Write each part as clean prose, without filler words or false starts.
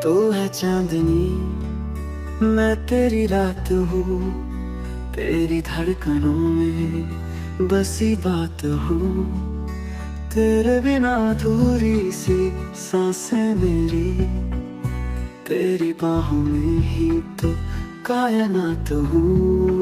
तो है चांदनी, मैं तेरी रात हूँ, तेरी धड़कनों में बसी बात हूँ। तेरे बिना अधूरी सी सांसें मेरी, तेरी बाहों में ही तो कायनात हूँ।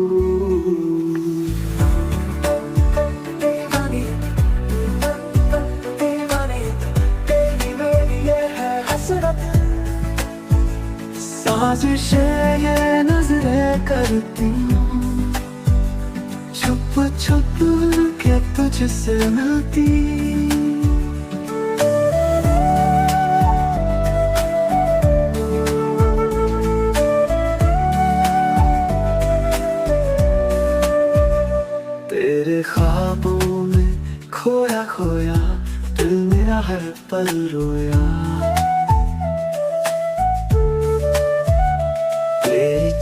साजिशें ये नजरें करती हूँ, छुप छुप के तुझसे मिलती। तेरे ख्वाबों में खोया खोया दिल मेरा हर पल रोया।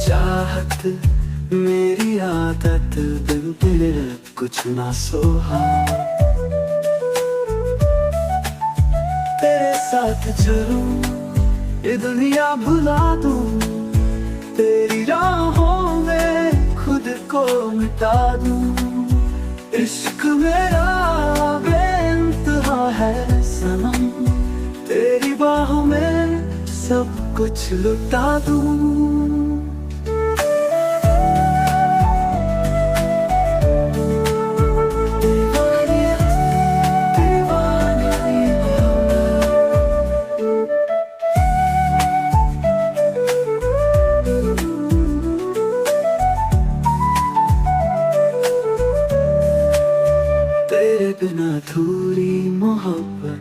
चाहत मेरी आदत, बिन तेरे कुछ ना सोहा। तेरे साथ चलूं ये दुनिया भुला दूं, तेरी राहों में खुद को मिटा दूं। इश्क मेरा बेइंतहा है सनम, तेरी बाहों में सब कुछ लुटा दूं। तेरे बिना अधूरी मोहब्बत,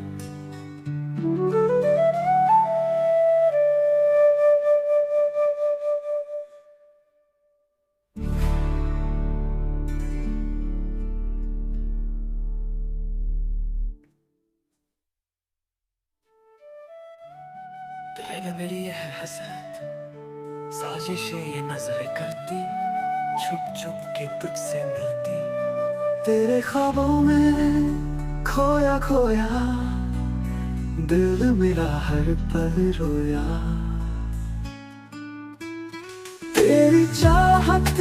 तेरे मेरी ये है हसरत, साजिशें ये नजरें करती, छुप छुप के तुझसे मिलती। तेरे ख्वाबों में खोया खोया दिल मेरा हर पल रोया। तेरी चाहत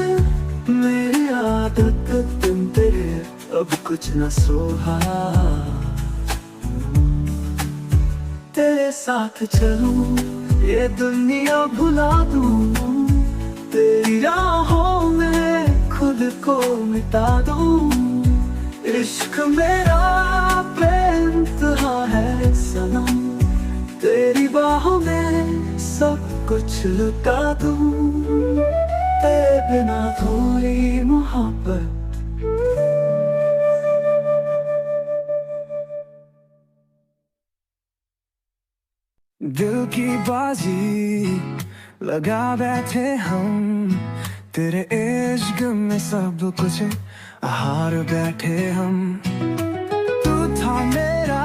मेरी आदत, तुम तेरे अब कुछ न सोहा। तेरे साथ चलूं ये दुनिया भुला दूं, तेरी राहों में खुद को मिटा दूं। इश्क मेरा बेइंतहा है सनम, तेरी बाहों में सब कुछ लुटा दूं। तेरे बिना थोड़ी मोहब्बत, दिल की बाजी लगा बैठे हम, तेरे इश्क में सब कुछ हार बैठे हम। तू था मेरा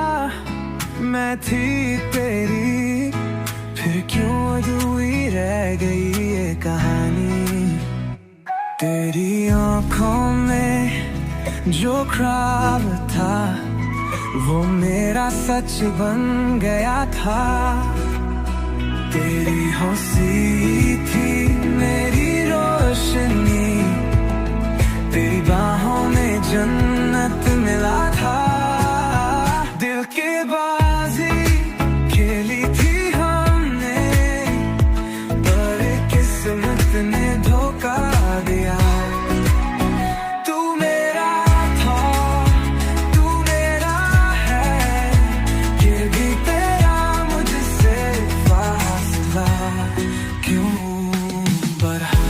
मैं थी तेरी, फिर क्यों अधूरी रह गई ये कहानी। तेरी आँखों में जो ख्वाब था, वो मेरा सच बन गया था। तेरी हंसी थी मेरी रोशनी, तेरी बाहों में जन्नत मिला था। दिल की बाजी खेली थी हमने, पर किस्मत ने धोखा दिया। तू मेरा था, तू मेरा है, ये भी तेरा मुझसे फासला क्यों बढ़ा।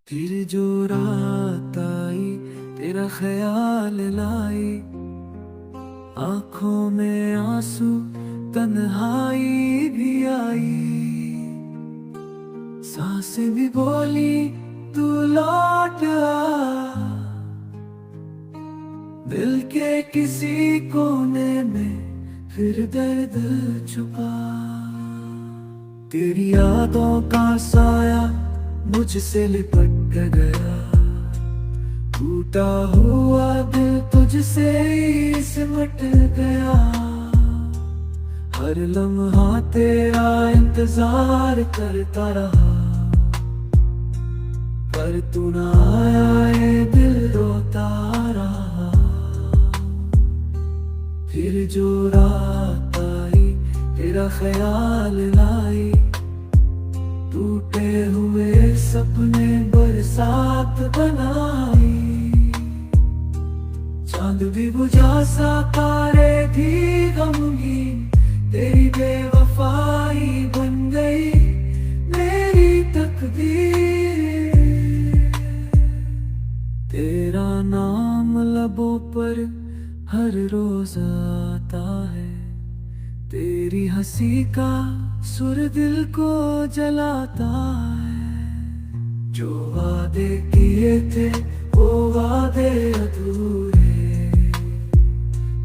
फिर जो रात आई तेरा ख्याल लाई, आंखों में आंसू तन्हाई भी आई, सांसें भी बोली तू लौट आ, दिल के किसी कोने में फिर दर्द छुपा। तेरी यादों का साया मुझसे लिपट गया, टूटा हुआ दिल तुझसे ही सिमट गया, हर लम्हा तेरा इंतजार करता रहा, पर तू ना आया ये दिल रोता रहा। फिर जो रात आई तेरा ख्याल लाई, टूटे हुए सपने बरसात बनाई, चांद भी बुझा सा तारे भी गमगीन, तेरी बेवफाई बन गई मेरी तकदीर। तेरा नाम लबों पर हर रोज आता है, तेरी हंसी का सुर दिल को जलाता है, जो वादे किए थे वो वादे अधूरे,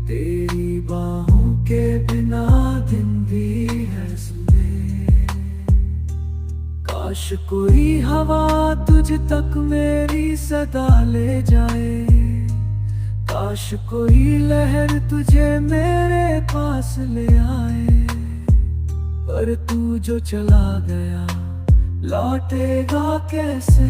तेरी बाहों के बिना दिन भी है सुने। काश कोई हवा तुझ तक मेरी सदा ले जाए, काश कोई लहर तुझे मेरे पास ले आए, पर तू जो चला गया लौटेगा कैसे।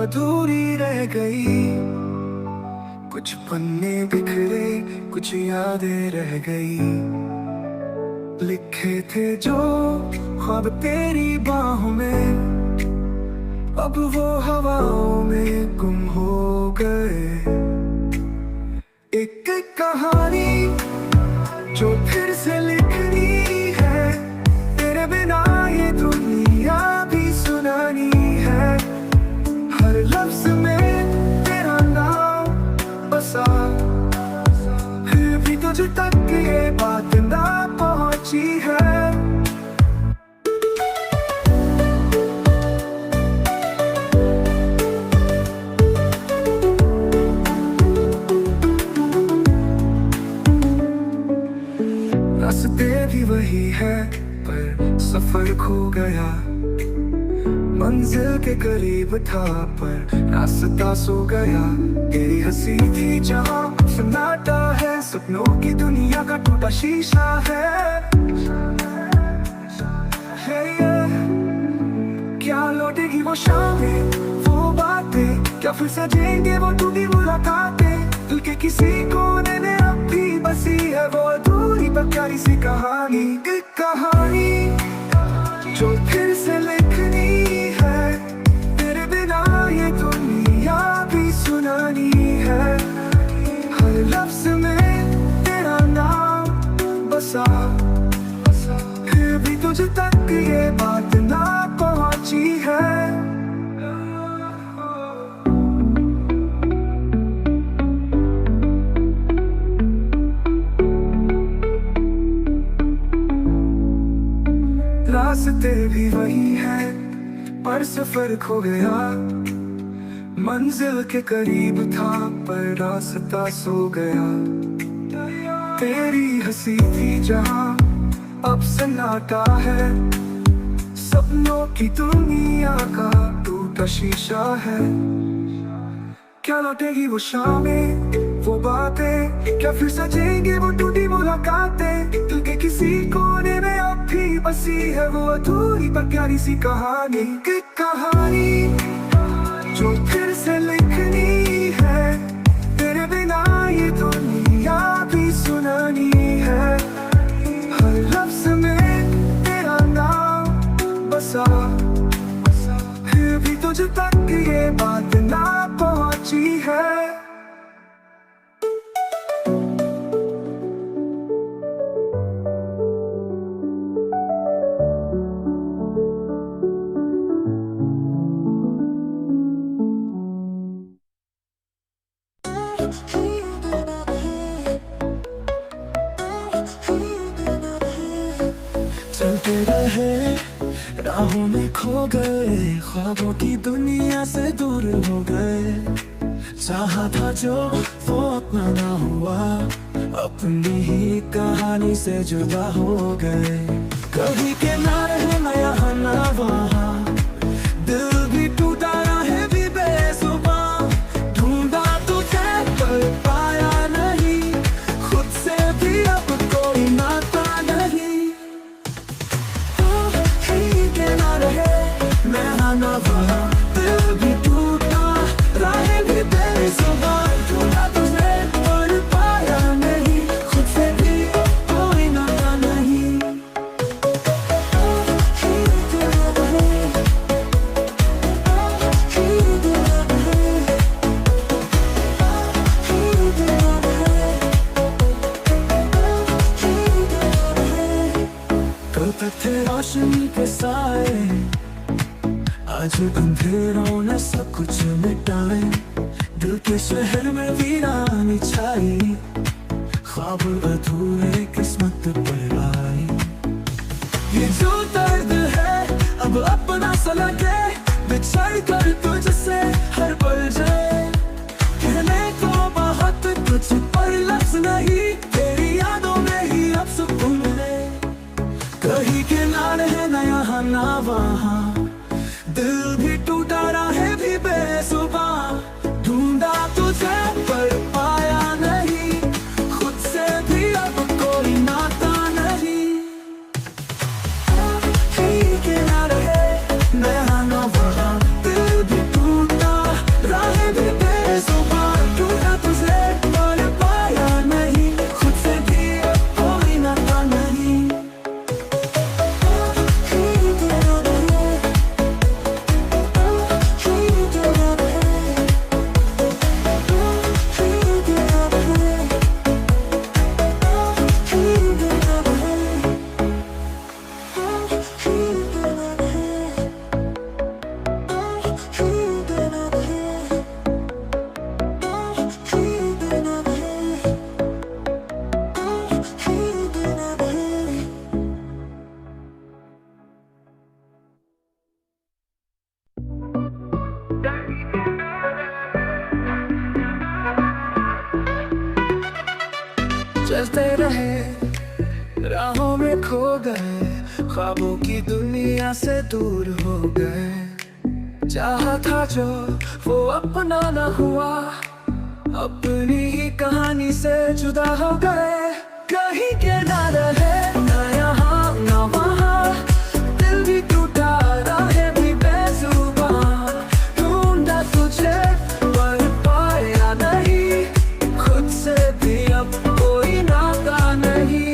अधूरी रह गई। कुछ पन्ने बिखरे, कुछ यादें रह गई। लिखे थे जो ख्वाब तेरी बाहों में, अब वो हवाओं में गुम हो गए। एक कहानी जो फिर से लिखनी है, तेरे बिना ये दुनिया भी सुनानी है। हर लफ्ज में तेरा नाम बसा, फिर भी तुझ तक ये बात ना पहुंची है। रास्ते भी वही है पर सफर खो गया। मंजिल के करीब था पर रास्ता सो गया। तेरी हंसी थी जहाँ सन्नाटा है, सपनों की दुनिया का टूटा शीशा है। क्या लौटेगी वो शामें, वो बातें, क्या फिर सजेंगे वो टूटी मुलाकातें। दिल के किसी कोने में अब भी बसी है वो अधूरी पर प्यारी सी कहानी। एक कहानी जो फिर से लिखनी है, तेरे बिना ये दुनिया भी सुनानी है। हर लफ्ज में तेरा नाम बसा, फिर भी तुझ तक ये बात ना पहुंची है। रास्ते भी वही है पर सफर खो गया। मंजिल के करीब था पर रास्ता सो गया। तेरी हंसी थी जहाँ अब सन्नाटा है, सपनों की दुनिया का टूटा शीशा है। क्या लौटेगी वो शामें, वो बातें, क्या फिर सजेंगे वो टूटी मुलाकातें। दिल के किसी कोने में अब भी बसी है वो अधूरी पर प्यारी सी कहानी। एक कहानी जो फिर से लिखनी है, तेरे बिना ये दुनिया भी सुनानी है। हर लफ्ज में तेरा नाम बसा, फिर भी तुझ तक ये बात ना पहुंची है। चलते रहे राहों में खो गए, ख्वाबों की दुनिया से दूर हो गए। चाहा था जो वो अपना ना हुआ, अपनी ही कहानी से जुदा हो गए। कभी के ना रहे ना यहाँ ना वहाँ, दिल भी टूटा रहे भी बेजुबां। ढूंढा तुझे पर पाया नहीं, खुद से भी अब कोई नाता नहीं। मैं ना वहाँ, दिल भी टूटा रहे भी बेजुबां। ढूंढा तुझे पर पाया नहीं, खुद से भी कोई नाता नहीं। कल तक थे रोशनी के साए, आज अंधेरों ने सब कुछ मिटाए। दिल के शहर में वीरानी छाई, ख्वाब अधूरे किस्मत पर आई। ये जो दर्द है अब अपना सा लगे, बिछड़ कर तुझसे हर पल जाए। कहने को बहुत कुछ पर लफ्ज नहीं, तेरी यादों में ही अब सुकून मिले। कहीं किनारे है ना यहाँ ना वहाँ, दिल भी टूटा रहे भी बेजुबां। ढूंढा तुझे पर पाया नहीं, खुद से भी अब कोई नाता नहीं। कहीं किनारे है ना यहाँ ना वहाँ, दिल भी टूटा चलते रहे, राहों में खो गए, ख्वाबों की दुनिया से दूर हो गए। चाहा था जो वो अपना न हुआ, अपनी ही कहानी से जुदा हो गए। कहीं के ना रहे, ना यहाँ ना वहाँ, दिल भी टूटा, राहें भी बेजुबां। ढूंढा तुझे पर पाया नहीं, खुद से भी अब कोई नाता नहीं।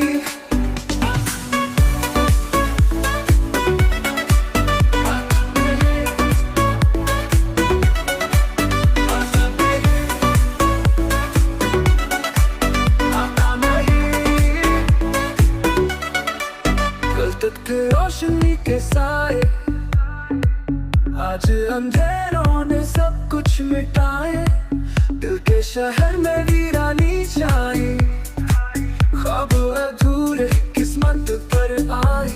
रोशनी के साए, आज अंधेरों ने सब कुछ मिटाए। दिल के शहर में वीरानी छाई, ख्वाब अधूरे किस्मत पर आए।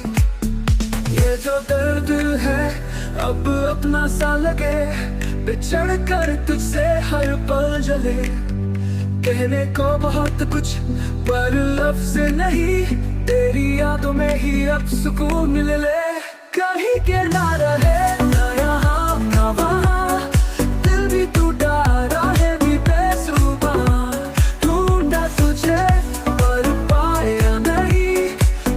ये जो दर्द है अब अपना सा लगे, बिछड़ कर तुझसे हर पल जले। कहने को बहुत कुछ पर लफ्ज नहीं, तेरी यादों में ही अब सुकून मिल ले। कहीं के ना रहे, ना यहाँ ना वहाँ, दिल भी टूटा, राहें भी बेजुबां। ढूंढा तुझे पर पाया नहीं,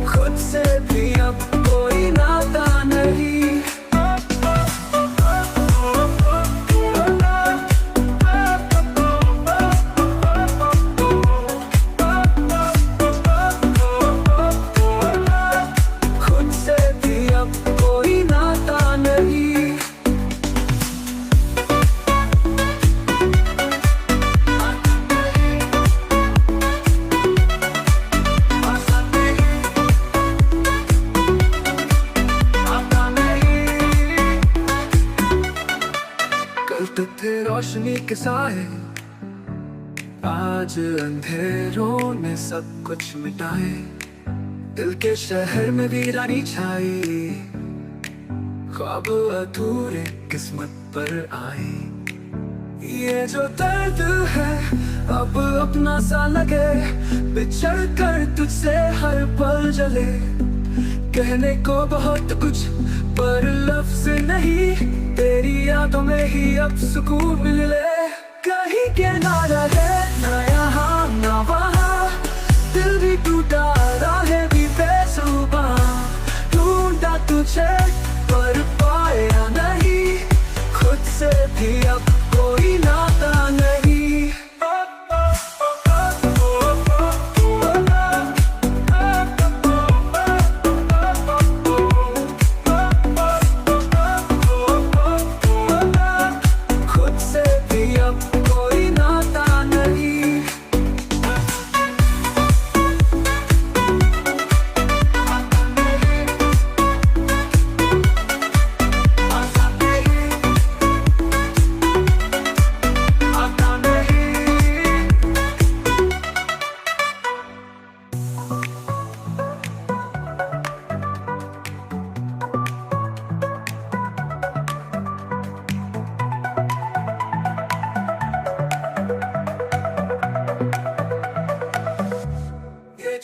खुद से भी अब कोई नाता नहीं। थे रोशनी के साए, आज अंधेरों ने सब कुछ मिटाए। दिल के शहर में वीरानी छाई, ख्वाब अधूरे किस्मत पर आए। ये जो दर्द है अब अपना सा लगे, बिछड़ कर तुझसे हर पल जले। कहने को बहुत कुछ पर लफ्ज नहीं, तेरी यादों में ही अब सुकून मिल ले। कहीं के ना रहे, ना यहाँ ना वहाँ, दिल भी टूटा, राहें भी बेजुबां। ढूंढा तुझे पर पाया नहीं, खुद से भी अब कोई नाता नहीं।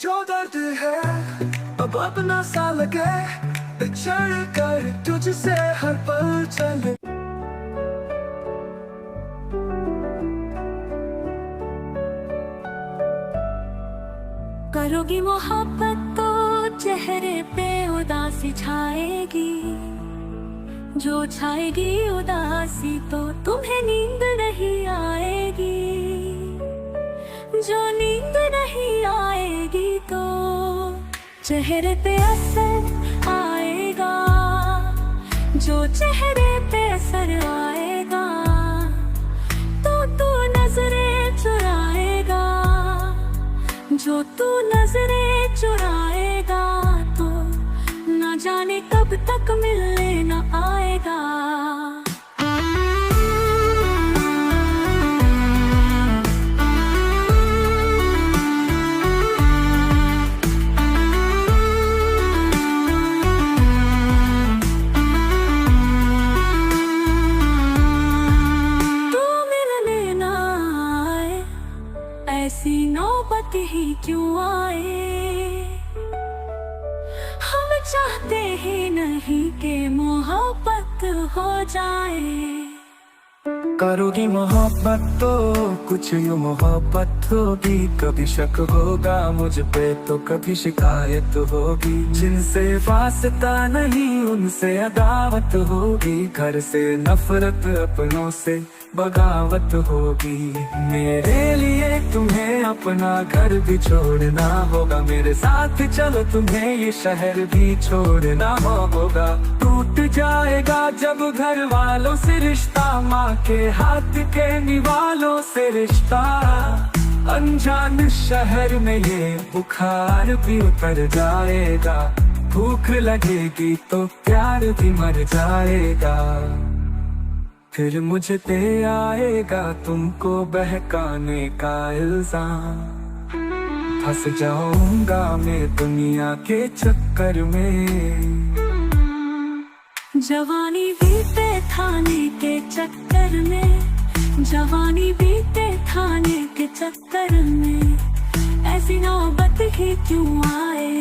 जो दर्द है अब अपना सा लगे, बिछड़ कर तुझसे हर पल चले। करोगी मोहब्बत तो चेहरे पे उदासी छाएगी, जो छाएगी उदासी तो तुम्हें नींद नहीं आएगी। जो नींद नहीं आएगी तो चेहरे पे असर आएगा, जो चेहरे पे असर आएगा तो तू नजरें चुराएगा। जो तू नजरें चुराएगा तो न जाने कब तक मिलने न आएगा। लोग ही क्यों आए। हम चाहते ही नहीं कि मोहब्बत हो जाए। करोगी मोहब्बत तो कुछ यूं मोहब्बत होगी। कभी शक होगा मुझ पे तो कभी शिकायत होगी। जिनसे वास्ता नहीं उनसे अदावत होगी। घर से नफरत अपनों से बगावत होगी। मेरे लिए तुम्हें अपना घर भी छोड़ना होगा। मेरे साथ चलो तुम्हें ये शहर भी छोड़ना होगा। टूट जाएगा जब घर वालों से रिश्ता, माँ के हाथ के निवालों से रिश्ता। अनजान शहर में ये बुखार भी उतर जाएगा। भूख लगेगी तो प्यार भी मर जाएगा। फिर मुझ पे आएगा तुमको बहकाने का इल्जाम। फंस जाऊंगा मैं दुनिया के चक्कर में। जवानी बीते थाने के चक्कर में, जवानी बीते थाने के चक्कर में। ऐसी नौबत ही क्यों आए।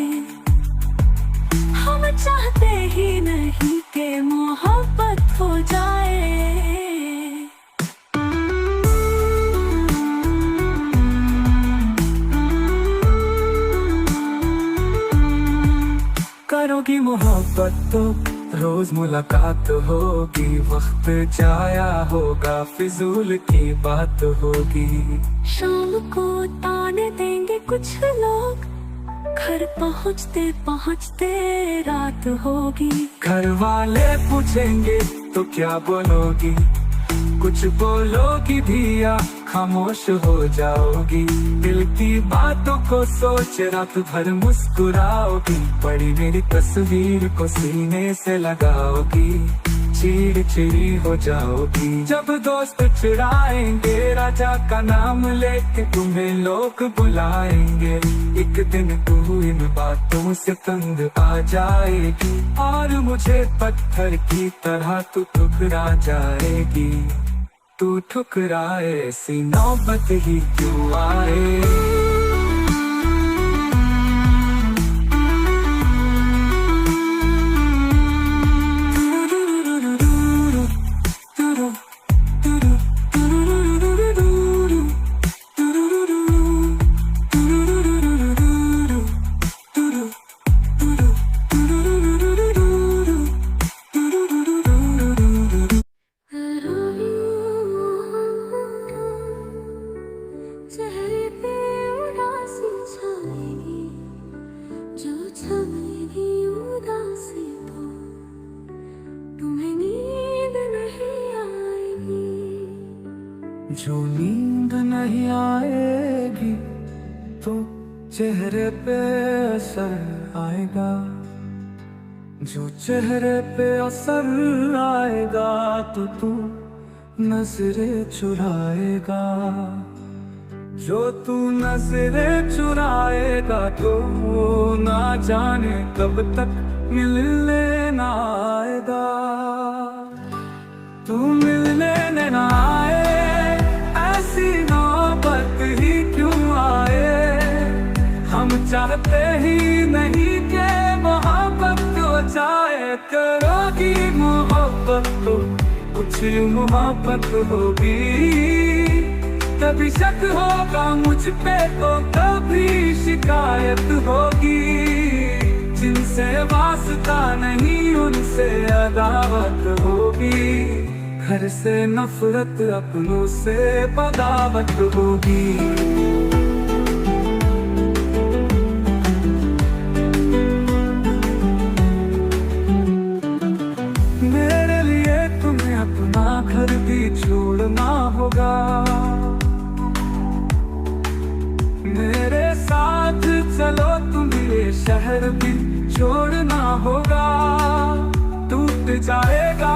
हम चाहते ही नहीं कि मोहब्बत हो जाए। करोगी मोहब्बत तो रोज मुलाकात होगी। वक्त जाया होगा फिजूल की बात होगी। शाम को ताने देंगे कुछ लोग, घर पहुँचते पहुँचते रात होगी। घर वाले पूछेंगे तो क्या बोलोगी। कुछ बोलोगी भी या खामोश हो जाओगी। दिल की बातों को सोच रात भर मुस्कुराओगी। पड़ी मेरी तस्वीर को सीने से लगाओगी। चिड़चिड़ी हो जाओगी जब दोस्त चिढ़ाएंगे। राजा का नाम लेके तुम्हें लोग बुलाएंगे। एक दिन तू इन बातों से तंग आ जाएगी। और मुझे पत्थर की तरह तू ठुकरा जाएगी। तू ठुकराए ऐसी नौबत ही क्यों आए। चेहरे पे उदासी छाएगी, जो छाएगी उदासी तो तुम्हें नींद नहीं आएगी। जो नींद नहीं आएगी तो चेहरे पे असर आएगा। जो चेहरे पे असर आएगा तो तू नजरें चुराएगा। जो तू नजरें चुराएगा तो ना जाने कब तक मिलने ना आएगा। तू मिलने ना आए ऐसी नौबत ही क्यों आए। हम चाहते ही नहीं कि मोहब्बत हो जाए। करोगी मोहब्बत तो कुछ मोहब्बत होगी। कभी शक होगा मुझ पे तो कभी शिकायत होगी। जिनसे वास्ता नहीं उनसे अदावत होगी। घर से नफरत अपनों से बगावत होगी। मेरे लिए तुम्हें अपना घर भी छोड़ना होगा। मेरे साथ चलो तुम्हें ये शहर भी छोड़ना होगा। टूट जाएगा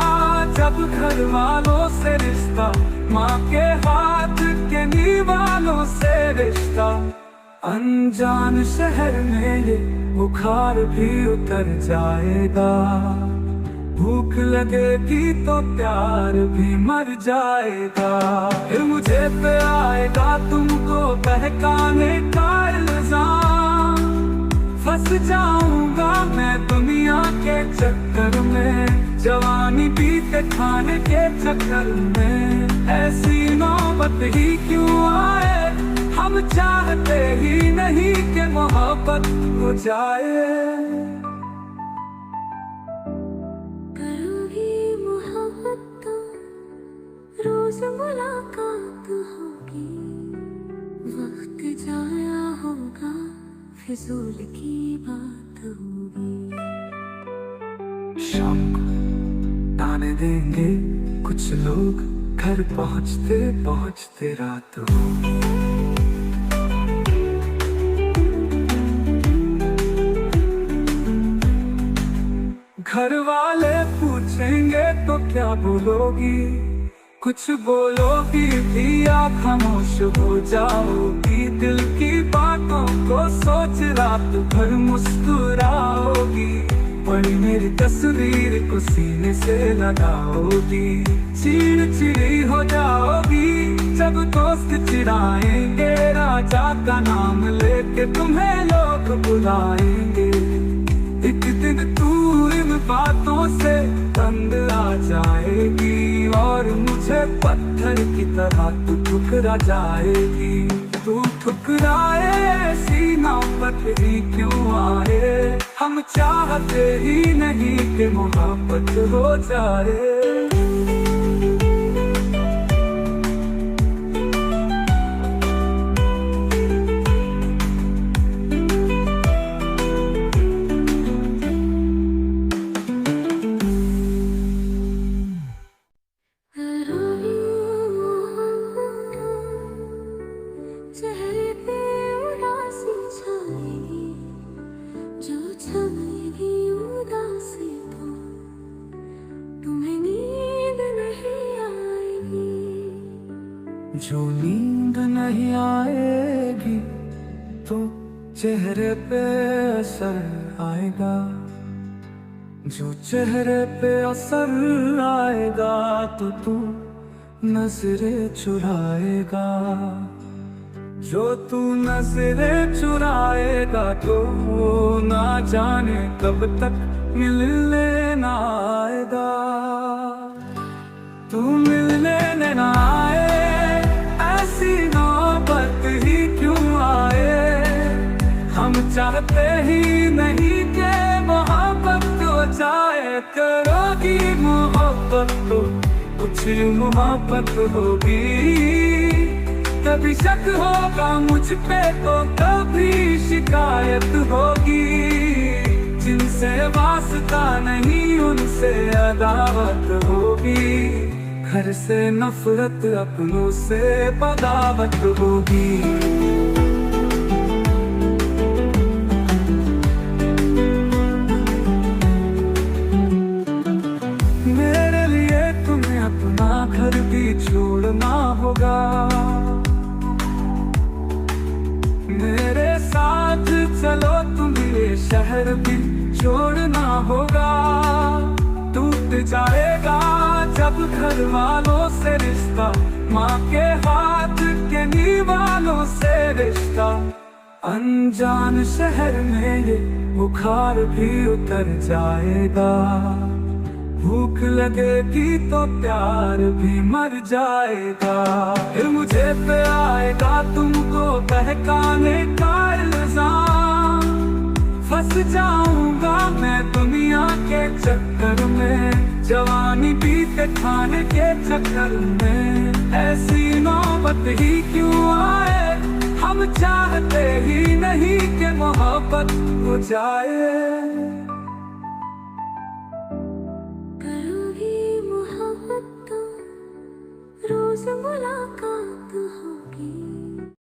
जब घर वालों से रिश्ता, माँ के हाथ के निवालों से रिश्ता। अनजान शहर में ये बुखार भी उतर जाएगा। भूख लगेगी तो प्यार भी मर जाएगा। फिर मुझे पे आएगा तुमको बहकाने का इल्जाम, फंस जाऊंगा मैं दुनिया के चक्कर में, जवानी बीते खाने के चक्कर में। ऐसी नौबत ही क्यों आए, हम चाहते ही नहीं कि मोहब्बत हो जाए। करोगी मोहब्बत तो रोज मुलाकात होगी, वक्त जाया होगा फिजूल की बात होगी। शाम को ताने देंगे कुछ लोग, घर पहुँचते पहुँचते रात होगी। घर वाले पूछेंगे तो क्या बोलोगी, कुछ बोलोगी भी या खामोश हो जाओगी। दिल की बातों को सोच रात भर मुस्कुराओगी, बड़ी मेरी तस्वीर को सीने से लगाओगी। चिड़चिड़ी हो जाओगी जब दोस्त चिढ़ाएंगे, राजा का नाम लेके तुम्हें लोग बुलाएंगे। एक दिन तू इन बातों से तंग आ जाएगी, और मुझे पत्थर की तरह तू ठुकरा जाएगी। तू ठुकराए सीना पर ही क्यों आए, हम चाहते ही नहीं कि मोहब्बत हो जाए। चेहरे पे उदासी छाएगी, जो छाएगी उदासी तो तुम्हें नींद नहीं आएगी। जो नींद नहीं आएगी तो चेहरे पे असर आएगा, जो चेहरे पे असर आएगा तो तू नजरें चुराएगा। जो तू नजरें चुराएगा तो ना जाने कब तक मिलने ना आएगा। तू मिलने ना आए, ऐसी नौबत ही क्यों आए, हम चाहते ही नहीं कि मोहब्बत हो जाए। करोगी मोहब्बत तो कुछ मोहब्बत होगी, कभी शक होगा मुझ पे तो कभी शिकायत होगी। जिनसे वास्ता नहीं उनसे अदावत होगी, घर से नफरत अपनों से बगावत होगी। मेरे लिए तुम्हें अपना घर भी छोड़ना होगा, मेरे साथ चलो तुम्हें शहर भी छोड़ना होगा। टूट जाएगा जब घर वालों से रिश्ता, माँ के हाथ के निवालों से रिश्ता। अनजान शहर में ये बुखार भी उतर जाएगा, भूख लगेगी तो प्यार भी मर जाएगा। फिर मुझे पे आएगा तुमको बहकाने का इल्जाम, फंस जाऊंगा मैं दुनिया के चक्कर में, जवानी बीते खाने के चक्कर में। ऐसी नौबत ही क्यों आए, हम चाहते ही नहीं कि मोहब्बत हो जाए। करोगी मोहब्बत तो रोज मुलाकात